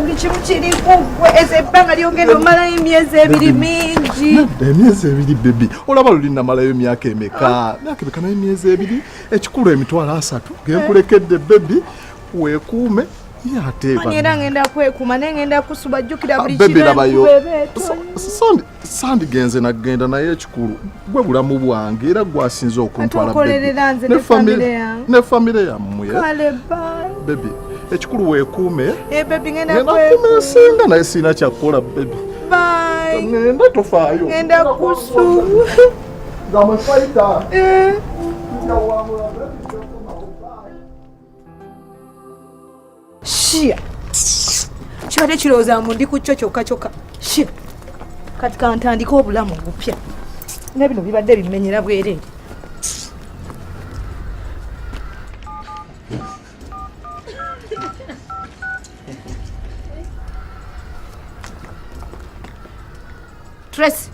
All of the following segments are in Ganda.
Buli kimu kiriku ezebbanga lyongera omalayo emyezi ebiri mingi. Emyezi ebiri bebi olaba luli namalayo emyaka emeka myaka ebeka nayo emyezi ebiri ekikulu emitwalo 3 genkulekedde bebi weekuume yateeba era ngenda kwekuuma naye ngenda kusubajjukira buli bebi labayo sandi genze nagenda naye ekikulu gwe bulamu bwange era gwasinze okuntwala ne famire yammwe bebi ekikulu weekuume bebi ngenda kwekuuma naye siina kyakukola bebi ngenda tofaayo ngenda kusu Shia. Kibadde kirowooza mbu ndi ku kyo kyokka. Shia. Kati kantandika obulamu obupya. Ne bino bibadde bimenyera bwereere. Tracy.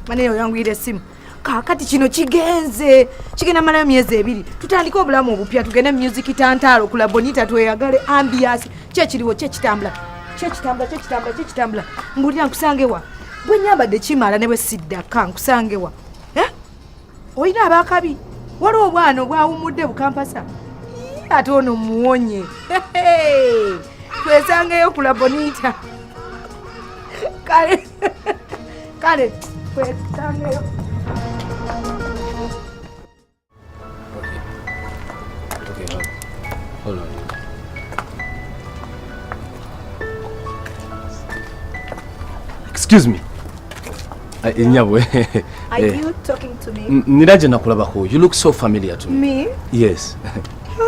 Maneyo yangwire simu. Kakati kino kigenda malayo myezi ebiri tutandika obulamu obupya tugende music tantalo kula bonita tweyagale ambiance kyekiriwo kyekitambula mbulira nkusangewa bwe nyambadde kimala ne bwe siddaka nkusangewa oyina abakabi waliwo obwana obwawumudde bukampasa ate ono muwonye twesangeyo kula bonita kale twesangeyo. Hold on. Excuse me. Inyabwe. Are you talking to me? Niraje nakulabako. You look so familiar to me. Me? Yes.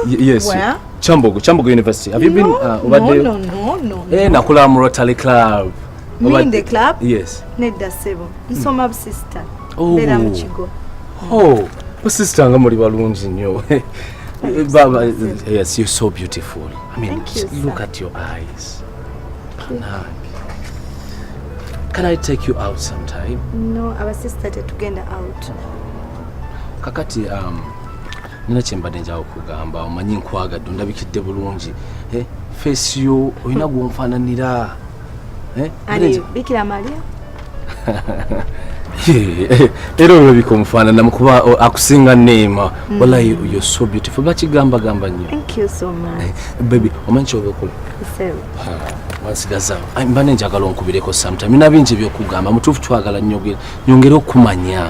Yes. Where? Chambogo University. Have you been over there? No. Nakula mu Rotary Club. Me in the club? Yes. Nedda sebo. Nsoma sister. Oh. Bera mu kigo. Oh. Sister nga muri balungi nnyo. Baba, yes, you're so beautiful. I mean, look at your eyes. Can I take you out sometime? No, our sister tetugenda out. Kakati, nina kyembadde njagala okugamba omanyi nkwagadde ndabikidde bulungi. Face yo oyina gwonfaananira. Ani Bikira Maria? Era olabika omufaanana mukuba akusinga neema. Wallahi you're so beautiful. Bakigamba nnyo. Thank you so much. Baby, omanyi kyobekola? Wansigaza mbane njagala onkubireko sometime. Nina bingi byokugamba mutuufu twagala nyongere okumanya.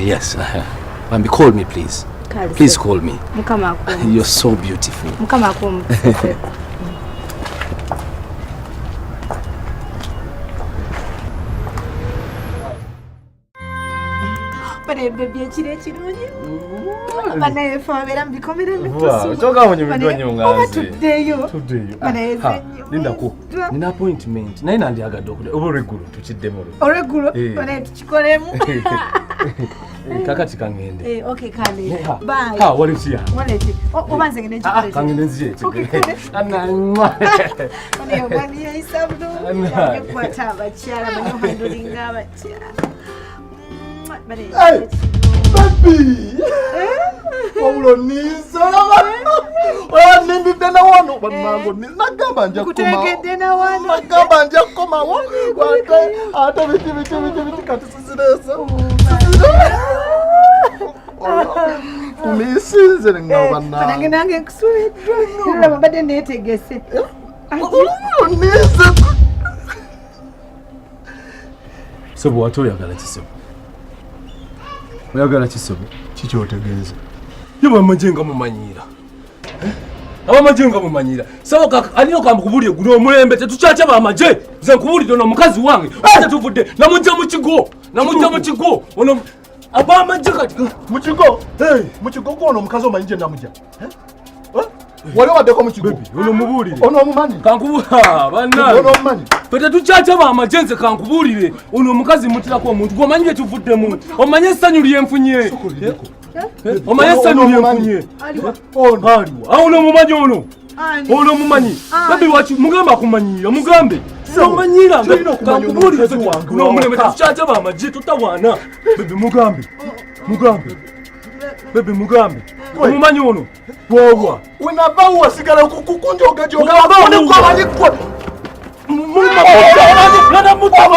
Yes. Bambi, call me please. Please call me. Mukama akumu. You're so beautiful. Mukama akumu. Baby ekire kirungi. Banaye fabera mbikomere ntusu. Choka munyumidwa nyongazi. Tuddeyo. Banaye zenyo. Linda ko. Nina appointment. Naye nandi agadde okude. Oburegulu tukiddemo. Oregulu. Banaye tukikolemu. Kakati kangende. Okay kale. Bye. Waleti ya. Waleti. Obanze ngene chikole. Kangende nziye. Ananywa. Banaye bani ya isabdo. Ya kwata abakyala banyo handling abakyala. Hey, baby! Paulo nizo oya nimbi dena wano banango nagamba nja kuma kutegedde na wano nagamba nja kuma wate ata biti kati siziresa umisinze ngabana banange nange nkusubidwa ngira babade netegese Paulo nizo Sebo watoyagala kisebo oyagala kisebo kikyotegeeza yoba majenga mumanyira abamajenga mumanyira sawa kaka alino kamba kubulye guno omulembe tetukyacha bamaje ze nkubulire no mukazi wange ate tuvudde namujja mu kigo ono abamaje kati mu kigo gwono omukazi omanyije namujja wali waddeko mu kigo ono mubulire ono omumanyi kankubuha banna ono omumanyi pete tukyacha bamajenze kankubulire ono omukazi mutirako omuntu gwomanyire tuvuddemu omanye essanyu lyenfunye omanye essanyu lyenfunye ono mumanyi ono mumanyi babi waki mugamba akumanyira mugambe omanyira kankubulire n'omulembe tukyacha bamaje tutawaana bebe mugambe bebe mugambe omumanyi ono bwobwa wenava wasigala kukunjogajoga Lada muta